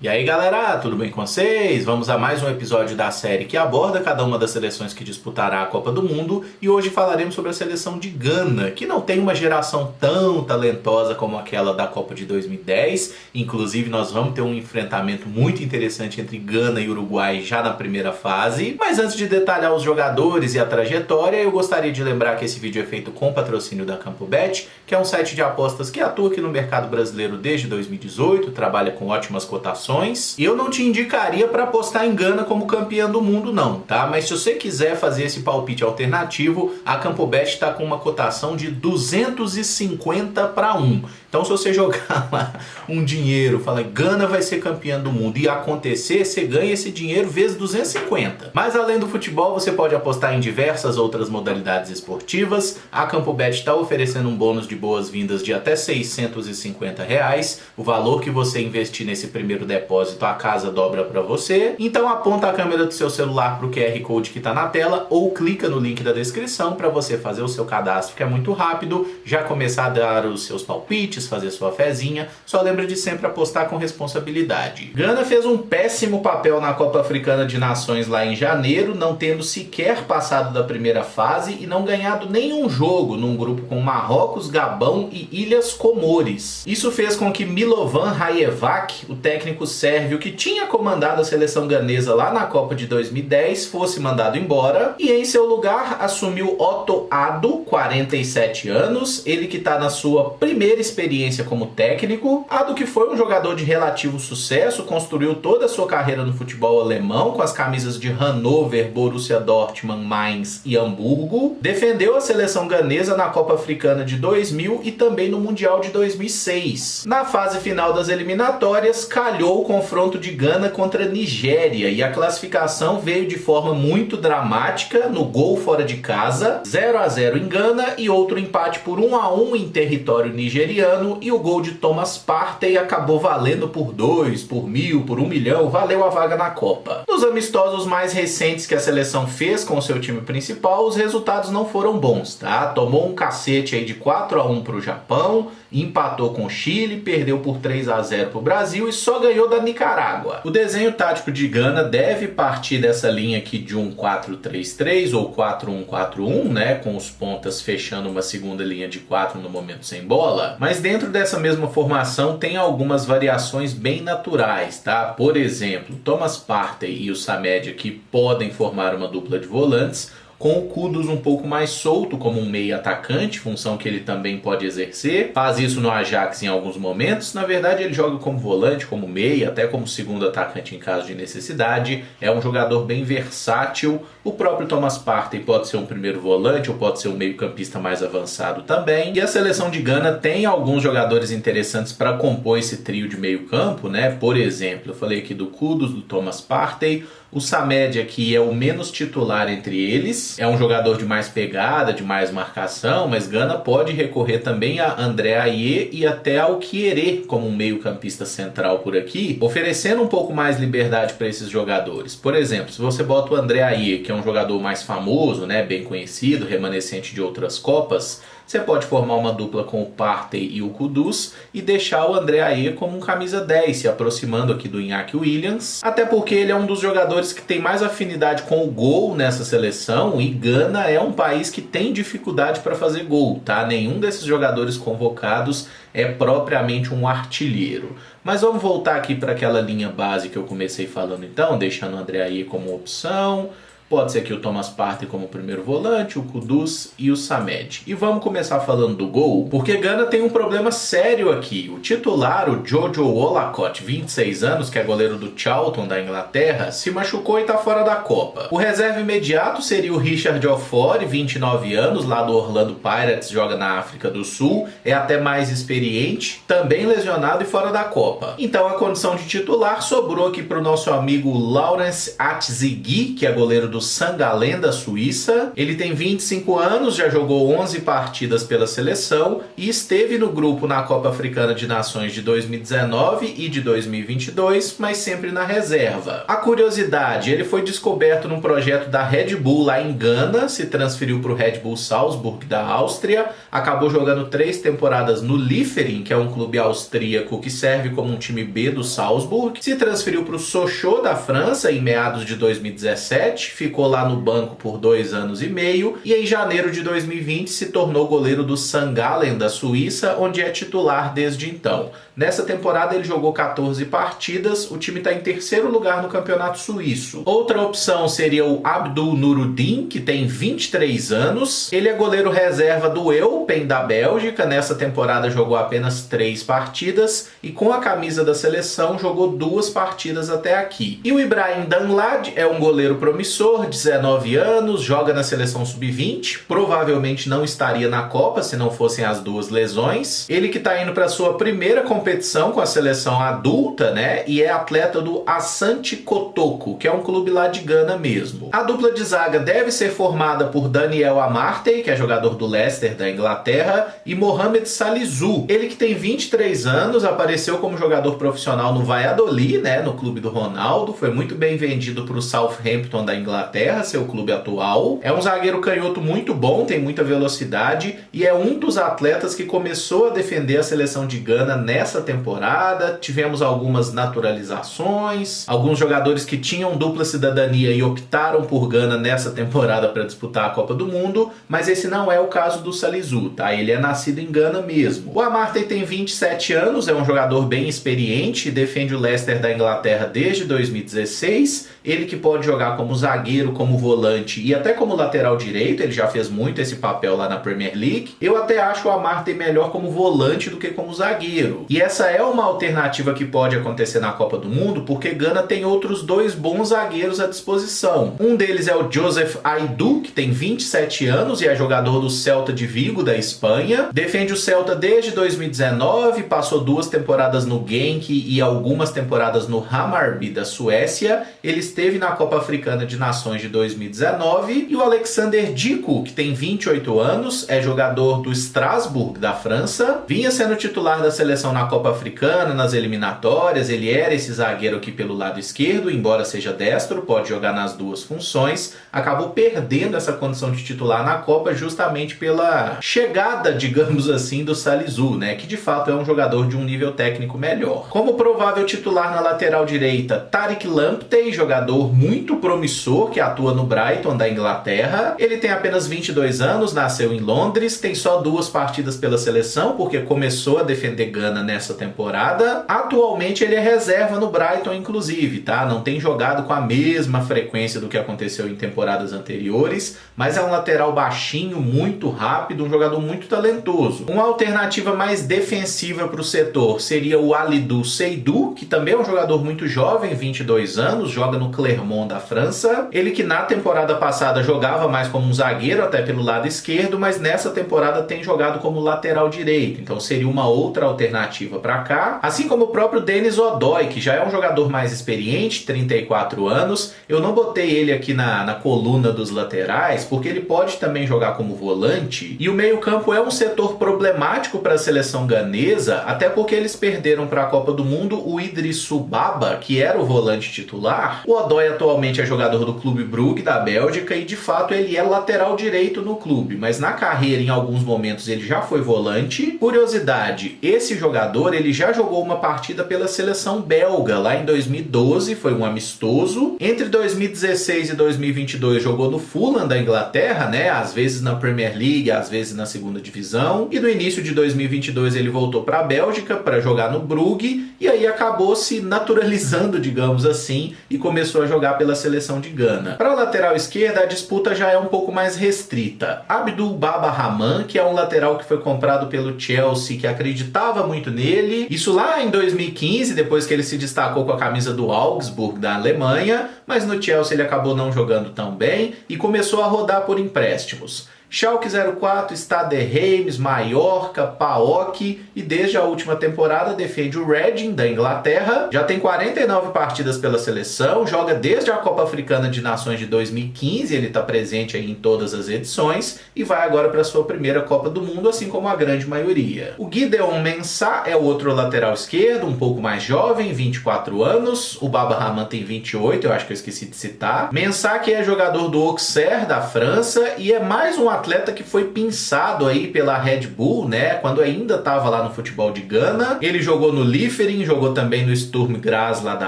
E aí galera, tudo bem com vocês? Vamos a mais um episódio da série que aborda cada uma das seleções que disputará a Copa do Mundo. E hoje falaremos sobre a seleção de Gana, que não tem uma geração tão talentosa como aquela da Copa de 2010. Inclusive nós vamos ter um enfrentamento muito interessante entre Gana e Uruguai já na primeira fase. Mas antes de detalhar os jogadores e a trajetória, eu gostaria de lembrar que esse vídeo é feito com patrocínio da CampoBet, que é um site de apostas que atua aqui no mercado brasileiro desde 2018, trabalha com ótimas cotações. Eu não te indicaria para apostar em Gana como campeã do mundo não, tá? Mas se você quiser fazer esse palpite alternativo, a CampoBet está com uma cotação de 250 para 1. Então se você jogar lá um dinheiro, falar Gana vai ser campeã do mundo e acontecer, você ganha esse dinheiro vezes 250. Mas além do futebol, você pode apostar em diversas outras modalidades esportivas. A CampoBet está oferecendo um bônus de boas-vindas de até R$650. O valor que você investir nesse primeiro depósito, a casa dobra para você. Então aponta a câmera do seu celular para o QR Code que está na tela ou clica no link da descrição para você fazer o seu cadastro, que é muito rápido, já começar a dar os seus palpites, fazer sua fezinha. Só lembra de sempre apostar com responsabilidade. Gana fez um péssimo papel na Copa Africana de Nações lá em janeiro, não tendo sequer passado da primeira fase e não ganhado nenhum jogo num grupo com Marrocos, Gabão e Ilhas Comores. Isso fez com que Milovan Rajevac, o técnico sérvio que tinha comandado a seleção ganesa lá na Copa de 2010, fosse mandado embora e em seu lugar assumiu Otto Addo, 47 anos, ele que está na sua primeira experiência como técnico. Addo, que foi um jogador de relativo sucesso, construiu toda a sua carreira no futebol alemão com as camisas de Hannover, Borussia Dortmund, Mainz e Hamburgo. Defendeu a seleção ganesa na Copa Africana de 2000 e também no Mundial de 2006. Na fase final das eliminatórias, calhou o confronto de Gana contra a Nigéria e a classificação veio de forma muito dramática no gol fora de casa, 0-0 em Gana e outro empate por 1-1 em território nigeriano, e o gol de Thomas Partey acabou valendo por 2, por 1000, por 1 milhão, valeu a vaga na Copa. Nos amistosos mais recentes que a seleção fez com o seu time principal, os resultados não foram bons, tá? Tomou um cacete aí de 4-1 para o Japão, empatou com o Chile, perdeu por 3-0 para o Brasil e só ganhou da Nicarágua. O desenho tático de Gana deve partir dessa linha aqui de um 4-3-3 ou 4-1-4-1, né, com os pontas fechando uma segunda linha de 4 no momento sem bola, mas dentro dessa mesma formação tem algumas variações bem naturais, tá? Por exemplo, Thomas Partey e o Samed aqui podem formar uma dupla de volantes, com o Kudus um pouco mais solto como um meio atacante, função que ele também pode exercer. Faz isso no Ajax em alguns momentos. Na verdade ele joga como volante, como meia, até como segundo atacante em caso de necessidade. É um jogador bem versátil. O próprio Thomas Partey pode ser um primeiro volante ou pode ser um meio campista mais avançado também. E a seleção de Gana tem alguns jogadores interessantes para compor esse trio de meio campo, né? Por exemplo, eu falei aqui do Kudus, do Thomas Partey. O Samed aqui é o menos titular entre eles, é um jogador de mais pegada, de mais marcação, mas Gana pode recorrer também a André Ayew e até ao Kieré como um meio campista central por aqui, oferecendo um pouco mais liberdade para esses jogadores. Por exemplo, se você bota o André Ayew, que é um jogador mais famoso, né, bem conhecido, remanescente de outras Copas, você pode formar uma dupla com o Partey e o Kudus e deixar o André Ayew como um camisa 10, se aproximando aqui do Iñaki Williams, até porque ele é um dos jogadores que tem mais afinidade com o gol nessa seleção e Gana é um país que tem dificuldade para fazer gol, tá? Nenhum desses jogadores convocados é propriamente um artilheiro. Mas vamos voltar aqui para aquela linha base que eu comecei falando então, deixando o André Ayew como opção. Pode ser aqui o Thomas Partey como primeiro volante, o Kudus e o Samed. E vamos começar falando do gol, porque Gana tem um problema sério aqui. O titular, o Jojo Wollacott, 26 anos, que é goleiro do Charlton da Inglaterra, se machucou e está fora da Copa. O reserva imediato seria o Richard Ofori, 29 anos, lá do Orlando Pirates, joga na África do Sul, é até mais experiente, também lesionado e fora da Copa. Então a condição de titular sobrou aqui para o nosso amigo Lawrence Atzigui, que é goleiro do do St. Gallen da Suíça. Ele tem 25 anos, já jogou 11 partidas pela seleção e esteve no grupo na Copa Africana de Nações de 2019 e de 2022, mas sempre na reserva. A curiosidade, ele foi descoberto num projeto da Red Bull lá em Gana, se transferiu para o Red Bull Salzburg da Áustria, acabou jogando 3 temporadas no Liefering, que é um clube austríaco que serve como um time B do Salzburg, se transferiu para o Sochaux da França em meados de 2017, ficou lá no banco por 2 anos e meio e em janeiro de 2020 se tornou goleiro do St. Gallen da Suíça, onde é titular desde então. Nessa temporada ele jogou 14 partidas, o time está em 3º lugar no campeonato suíço. Outra opção seria o Abdul Nuruddin, que tem 23 anos. Ele é goleiro reserva do Eupen da Bélgica, nessa temporada jogou apenas 3 partidas e com a camisa da seleção jogou 2 partidas até aqui. E o Ibrahim Danlad é um goleiro promissor, 19 anos, joga na seleção sub-20, provavelmente não estaria na Copa se não fossem as 2 lesões. Ele que está indo para sua primeira competição com a seleção adulta, né? E é atleta do Asante Kotoko, que é um clube lá de Gana mesmo. A dupla de zaga deve ser formada por Daniel Amartey, que é jogador do Leicester da Inglaterra, e Mohamed Salisu. Ele que tem 23 anos, apareceu como jogador profissional no Valladolid, né? No clube do Ronaldo, foi muito bem vendido para o Southampton da Inglaterra, seu clube atual. É um zagueiro canhoto muito bom, tem muita velocidade e é um dos atletas que começou a defender a seleção de Gana nessa temporada. Tivemos algumas naturalizações, alguns jogadores que tinham dupla cidadania e optaram por Gana nessa temporada para disputar a Copa do Mundo, mas esse não é o caso do Salisu, tá? Ele é nascido em Gana mesmo. O Amartey tem 27 anos, é um jogador bem experiente, defende o Leicester da Inglaterra desde 2016, ele que pode jogar como zagueiro, como volante e até como lateral direito, ele já fez muito esse papel lá na Premier League. Eu até acho o Amartey melhor como volante do que como zagueiro. E essa é uma alternativa que pode acontecer na Copa do Mundo, porque Gana tem outros 2 bons zagueiros à disposição. Um deles é o Joseph Aidoo, que tem 27 anos e é jogador do Celta de Vigo, da Espanha. Defende o Celta desde 2019, passou 2 temporadas no Genk e algumas temporadas no Hammarby da Suécia. Ele esteve na Copa Africana de Nações de 2019. E o Alexander Djiku, que tem 28 anos, é jogador do Strasbourg da França, vinha sendo titular da seleção na Copa Africana, nas eliminatórias. Ele era esse zagueiro aqui pelo lado esquerdo, embora seja destro, pode jogar nas 2 funções. Acabou perdendo essa condição de titular na Copa justamente pela chegada, digamos assim, do Salisu, né? Que de fato é um jogador de um nível técnico melhor. Como provável titular na lateral direita, Tariq Lamptey, jogador muito promissor que atua no Brighton da Inglaterra. Ele tem apenas 22 anos, nasceu em Londres, tem só 2 partidas pela seleção, porque começou a defender Gana nessa temporada. Atualmente ele é reserva no Brighton, inclusive, tá? Não tem jogado com a mesma frequência do que aconteceu em temporadas anteriores, mas é um lateral baixinho, muito rápido, um jogador muito talentoso. Uma alternativa mais defensiva para o setor seria o Alidou Seydou, que também é um jogador muito jovem, 22 anos, joga no Clermont da França. Ele que na temporada passada jogava mais como um zagueiro, até pelo lado esquerdo, mas nessa temporada tem jogado como lateral direito, então seria uma outra alternativa para cá. Assim como o próprio Denis Odoi, que já é um jogador mais experiente, 34 anos. Eu não botei ele aqui na coluna dos laterais, porque ele pode também jogar como volante, e o meio-campo é um setor problemático para a seleção ganesa, até porque eles perderam para a Copa do Mundo o Idrissou Baba, que era o volante titular. O Odoi atualmente é jogador do Clube Brugge da Bélgica e de fato ele é lateral direito no clube, mas na carreira em alguns momentos ele já foi volante. Curiosidade, esse jogador ele já jogou uma partida pela seleção belga lá em 2012, foi um amistoso. Entre 2016 e 2022 jogou no Fulham da Inglaterra, né? Às vezes na Premier League, às vezes na segunda divisão. E no início de 2022 ele voltou para a Bélgica para jogar no Brugge e aí acabou se naturalizando, digamos assim, e começou a jogar pela seleção de Gana. Para a lateral esquerda, a disputa já é um pouco mais restrita. Abdul Baba Rahman, que é um lateral que foi comprado pelo Chelsea, que acreditava muito nele. Isso lá em 2015, depois que ele se destacou com a camisa do Augsburg da Alemanha, mas no Chelsea ele acabou não jogando tão bem e começou a rodar por empréstimos. Schalke 04, Stade Reims, Mallorca, PAOK e desde a última temporada defende o Reading da Inglaterra. Já tem 49 partidas pela seleção, joga desde a Copa Africana de Nações de 2015, ele está presente aí em todas as edições e vai agora para sua primeira Copa do Mundo, assim como a grande maioria. O Gideon Mensah é o outro lateral esquerdo, um pouco mais jovem, 24 anos. O Baba Rahman tem 28, eu acho que eu esqueci de citar. Mensah que é jogador do Auxerre da França e é mais um atleta que foi pinçado aí pela Red Bull, né, quando ainda estava lá no futebol de Gana. Ele jogou no Liefering, jogou também no Sturm Graz lá da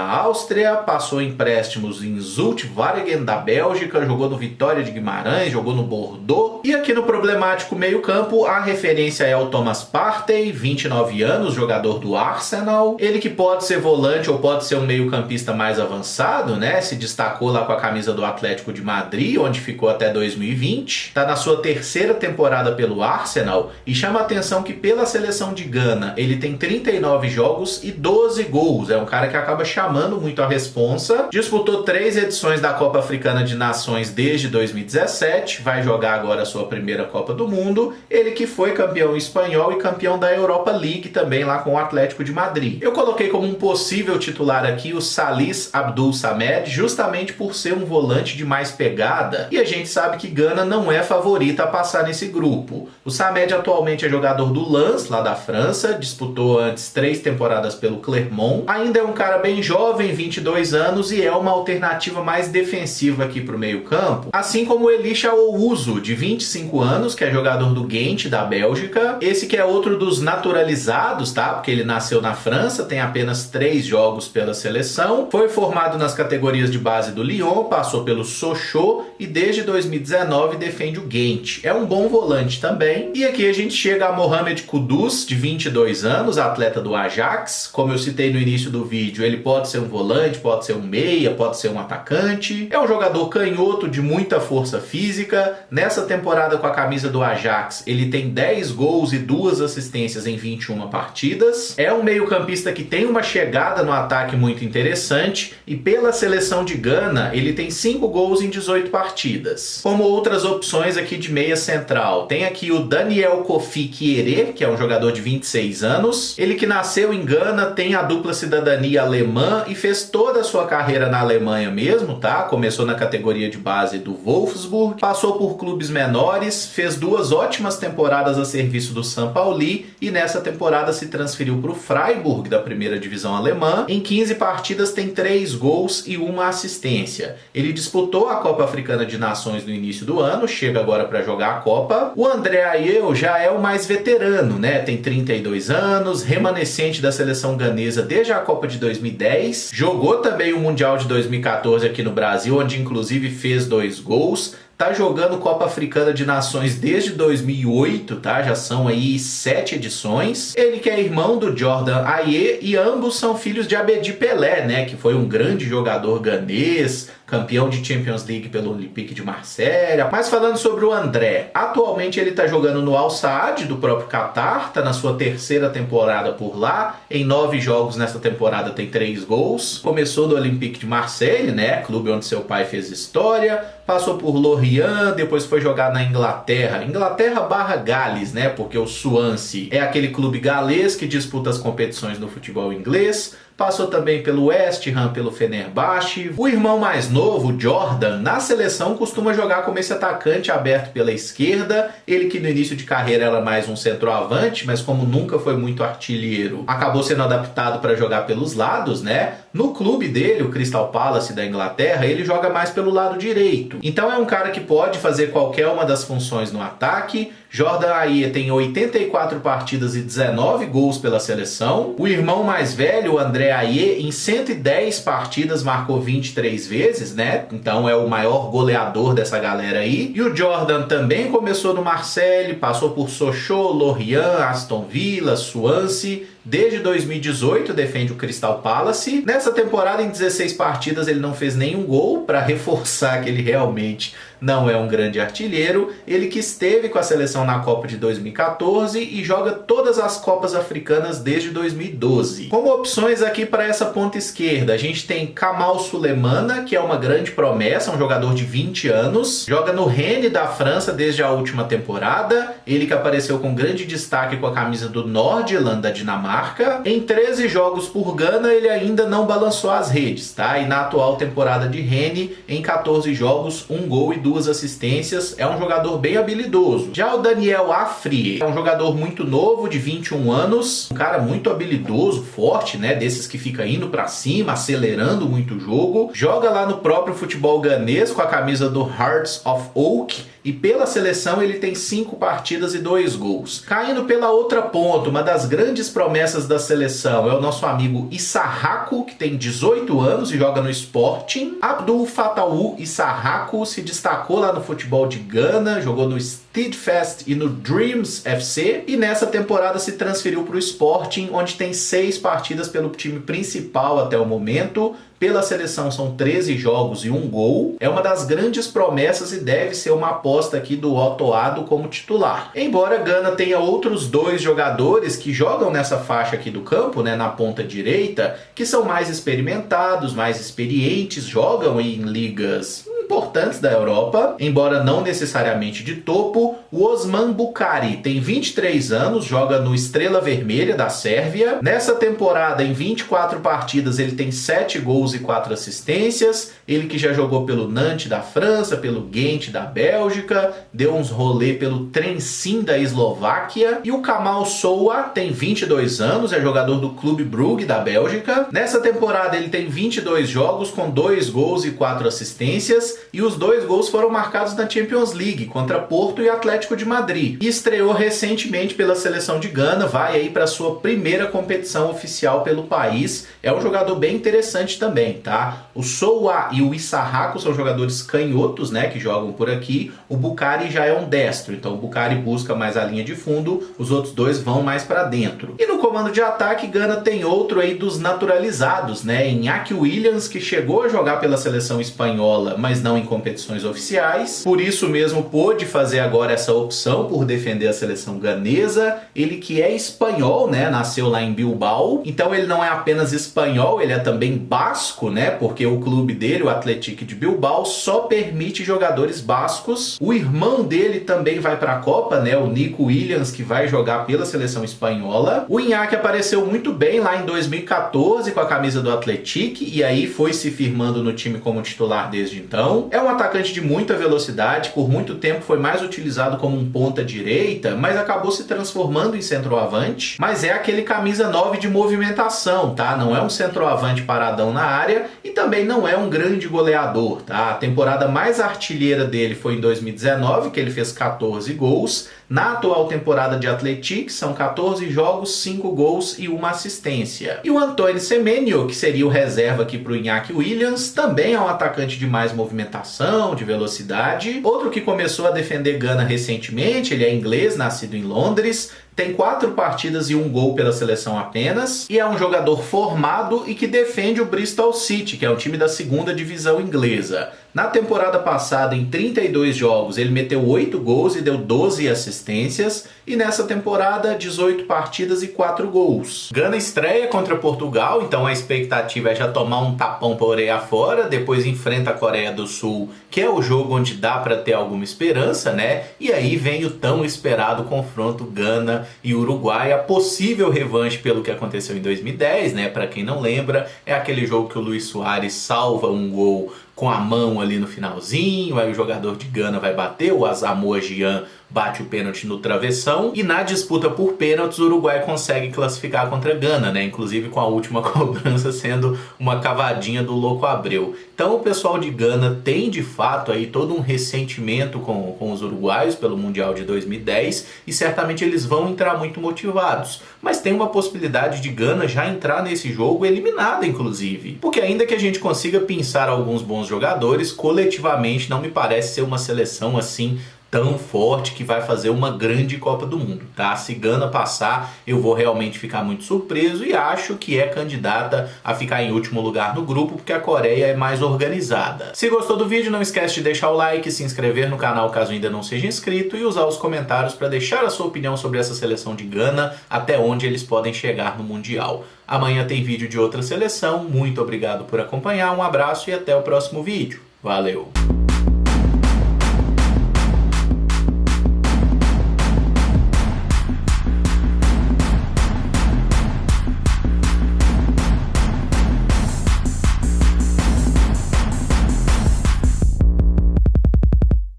Áustria, passou empréstimos em Zulte Waregem da Bélgica, jogou no Vitória de Guimarães, jogou no Bordeaux. E aqui no problemático meio-campo, a referência é o Thomas Partey, 29 anos, jogador do Arsenal. Ele que pode ser volante ou pode ser um meio-campista mais avançado, né? Se destacou lá com a camisa do Atlético de Madrid, onde ficou até 2020. Está na sua terceira temporada pelo Arsenal e chama a atenção que pela seleção de Gana ele tem 39 jogos e 12 gols. É um cara que acaba chamando muito a responsa. Disputou 3 edições da Copa Africana de Nações desde 2017. Vai jogar agora a sua primeira Copa do Mundo. Ele que foi campeão espanhol e campeão da Europa League também lá com o Atlético de Madrid. Eu coloquei como um possível titular aqui o Salis Abdul Samed, justamente por ser um volante de mais pegada. E a gente sabe que Gana não é favorita a passar nesse grupo. O Samed atualmente é jogador do Lens, lá da França, disputou antes 3 temporadas pelo Clermont. Ainda é um cara bem jovem, 22 anos, e é uma alternativa mais defensiva aqui para o meio-campo. Assim como o Elisha Owusu, de 25 anos, que é jogador do Ghent, da Bélgica. Esse que é outro dos naturalizados, tá? Porque ele nasceu na França, tem apenas 3 jogos pela seleção. Foi formado nas categorias de base do Lyon, passou pelo Sochaux e desde 2019 defende o Ghent. É um bom volante também. E aqui a gente chega a Mohamed Kudus, de 22 anos, atleta do Ajax. Como eu citei no início do vídeo, ele pode ser um volante, pode ser um meia, pode ser um atacante. É um jogador canhoto de muita força física. Nessa temporada com a camisa do Ajax, ele tem 10 gols e 2 assistências em 21 partidas. É um meio-campista que tem uma chegada no ataque muito interessante e pela seleção de Gana, ele tem 5 gols em 18 partidas. Como outras opções aqui de meia central, tem aqui o Daniel Kofi Kieré, que é um jogador de 26 anos. Ele que nasceu em Gana, tem a dupla cidadania alemã e fez toda a sua carreira na Alemanha mesmo, tá? Começou na categoria de base do Wolfsburg, passou por clubes menores, fez 2 ótimas temporadas a serviço do São Paulo e nessa temporada se transferiu para o Freiburg da primeira divisão alemã. Em 15 partidas tem 3 gols e 1 assistência. Ele disputou a Copa Africana de Nações no início do ano, chega agora para jogar a Copa. O André Ayew já é o mais veterano, né? Tem 32 anos, remanescente da seleção ganesa desde a Copa de 2010. Jogou também o Mundial de 2014 aqui no Brasil, onde inclusive fez 2 gols. Tá jogando Copa Africana de Nações desde 2008, tá? Já são aí 7 edições. Ele que é irmão do Jordan Ayew e ambos são filhos de Abedi Pelé, né? Que foi um grande jogador ganês, campeão de Champions League pelo Olympique de Marselha. Mas falando sobre o André, atualmente ele tá jogando no Al Saad do próprio Qatar, tá na sua 3ª temporada por lá. Em 9 jogos nessa temporada tem 3 gols. Começou no Olympique de Marselha, né? Clube onde seu pai fez história. Passou por Lorient, depois foi jogar na Inglaterra. Inglaterra/Gales, né? Porque o Swansea é aquele clube galês que disputa as competições no futebol inglês. Passou também pelo West Ham, pelo Fenerbahçe. O irmão mais novo, Jordan, na seleção costuma jogar como esse atacante aberto pela esquerda. Ele que no início de carreira era mais um centroavante, mas como nunca foi muito artilheiro, acabou sendo adaptado para jogar pelos lados, né? No clube dele, o Crystal Palace da Inglaterra, ele joga mais pelo lado direito. Então é um cara que pode fazer qualquer uma das funções no ataque. Jordan Ayew tem 84 partidas e 19 gols pela seleção. O irmão mais velho, o André Ayew, em 110 partidas marcou 23 vezes, né? Então é o maior goleador dessa galera aí. E o Jordan também começou no Marseille, passou por Sochaux, Lorient, Aston Villa, Swansea desde 2018 defende o Crystal Palace. Nessa temporada, em 16 partidas, ele não fez nenhum gol, para reforçar que ele realmente não é um grande artilheiro. Ele que esteve com a seleção na Copa de 2014 e joga todas as Copas Africanas desde 2012. Como opções aqui para essa ponta esquerda, a gente tem Kamal Sulemana, que é uma grande promessa, um jogador de 20 anos. Joga no Rennes da França desde a última temporada. Ele que apareceu com grande destaque com a camisa do Nordjylland da Dinamarca. Em 13 jogos por Gana, ele ainda não balançou as redes, tá? E na atual temporada de Rennes, em 14 jogos, 1 gol e 2 assistências. É um jogador bem habilidoso. Já o Daniel Afri é um jogador muito novo, de 21 anos. Um cara muito habilidoso, forte, né? Desses que fica indo pra cima, acelerando muito o jogo. Joga lá no próprio futebol ganês com a camisa do Hearts of Oak. E pela seleção ele tem 5 partidas e 2 gols. Caindo pela outra ponta, uma das grandes promessas da seleção é o nosso amigo Issahaku, que tem 18 anos e joga no Sporting. Abdul Fatawu Issahaku se destacou lá no futebol de Gana, jogou no Steadfast e no Dreams FC. E nessa temporada se transferiu para o Sporting, onde tem 6 partidas pelo time principal até o momento. Pela seleção são 13 jogos e 1 gol. É uma das grandes promessas e deve ser uma aposta aqui do Otto Addo como titular. Embora Gana tenha outros 2 jogadores que jogam nessa faixa aqui do campo, né, na ponta direita, que são mais experimentados, mais experientes, jogam em ligas importantes da Europa, embora não necessariamente de topo. O Osman Bukari tem 23 anos, joga no Estrela Vermelha da Sérvia. Nessa temporada, em 24 partidas, ele tem 7 gols e 4 assistências. Ele que já jogou pelo Nantes da França, pelo Ghent da Bélgica, deu uns rolê pelo Trenčín da Eslováquia. E o Kamal Sowa tem 22 anos, é jogador do Clube Brugge da Bélgica. Nessa temporada ele tem 22 jogos com 2 gols e 4 assistências, e os 2 gols foram marcados na Champions League contra Porto e Atlético de Madrid. E estreou recentemente pela seleção de Gana, vai aí para sua primeira competição oficial pelo país. É um jogador bem interessante também, tá? O Sowa e o Issahaku são jogadores canhotos, né, que jogam por aqui. O Bukari já é um destro, então o Bukari busca mais a linha de fundo, os outros 2 vão mais para dentro. E no comando de ataque, Gana tem outro aí dos naturalizados, né, Iñaki Williams, que chegou a jogar pela seleção espanhola, mas não em competições oficiais. Por isso mesmo pôde fazer agora essa opção por defender a seleção ganesa. Ele que é espanhol, né, nasceu lá em Bilbao, então ele não é apenas espanhol, ele é também basco, né, porque o clube dele, o Athletic de Bilbao, só permite jogadores bascos. O irmão dele também vai para a Copa, né, o Nico Williams, que vai jogar pela seleção espanhola. O Iñaki apareceu muito bem lá em 2014 com a camisa do Athletic e aí foi se firmando no time como titular desde então. É um atacante de muita velocidade, por muito tempo foi mais utilizado como um ponta direita, mas acabou se transformando em centroavante. Mas é aquele camisa 9 de movimentação, tá? Não é um centroavante paradão na área e também não é um grande goleador, tá? A temporada mais artilheira dele foi em 2019, que ele fez 14 gols. Na atual temporada de Athletic, são 14 jogos, 5 gols e 1 assistência. E o Antoine Semenyo, que seria o reserva aqui para o Iñaki Williams, também é um atacante de mais movimentação, de velocidade. Outro que começou a defender Gana recentemente, ele é inglês, nascido em Londres, tem 4 partidas e 1 gol pela seleção apenas, e é um jogador formado e que defende o Bristol City, que é um time da 2ª divisão inglesa. Na temporada passada, em 32 jogos, ele meteu 8 gols e deu 12 assistências, e nessa temporada, 18 partidas e 4 gols. Gana estreia contra Portugal, então a expectativa é já tomar um tapão para orelha fora, depois enfrenta a Coreia do Sul, que é o jogo onde dá para ter alguma esperança, né? E aí vem o tão esperado confronto Gana e Uruguai, a possível revanche pelo que aconteceu em 2010, né? Para quem não lembra, é aquele jogo que o Luis Soares salva um gol com a mão ali no finalzinho, aí o jogador de Gana vai bater, o Asamoah Gyan bate o pênalti no travessão, e na disputa por pênaltis o Uruguai consegue classificar contra a Gana, né? Inclusive com a última cobrança sendo uma cavadinha do Louco Abreu. Então o pessoal de Gana tem de fato aí todo um ressentimento com os uruguaios pelo Mundial de 2010 e certamente eles vão entrar muito motivados. Mas tem uma possibilidade de Gana já entrar nesse jogo eliminada, inclusive. Porque ainda que a gente consiga pensar alguns bons jogadores, coletivamente não me parece ser uma seleção assim tão forte que vai fazer uma grande Copa do Mundo, tá? Se Gana passar, eu vou realmente ficar muito surpreso e acho que é candidata a ficar em último lugar no grupo, porque a Coreia é mais organizada. Se gostou do vídeo, não esquece de deixar o like, se inscrever no canal caso ainda não seja inscrito e usar os comentários para deixar a sua opinião sobre essa seleção de Gana, até onde eles podem chegar no Mundial. Amanhã tem vídeo de outra seleção, muito obrigado por acompanhar, um abraço e até o próximo vídeo. Valeu!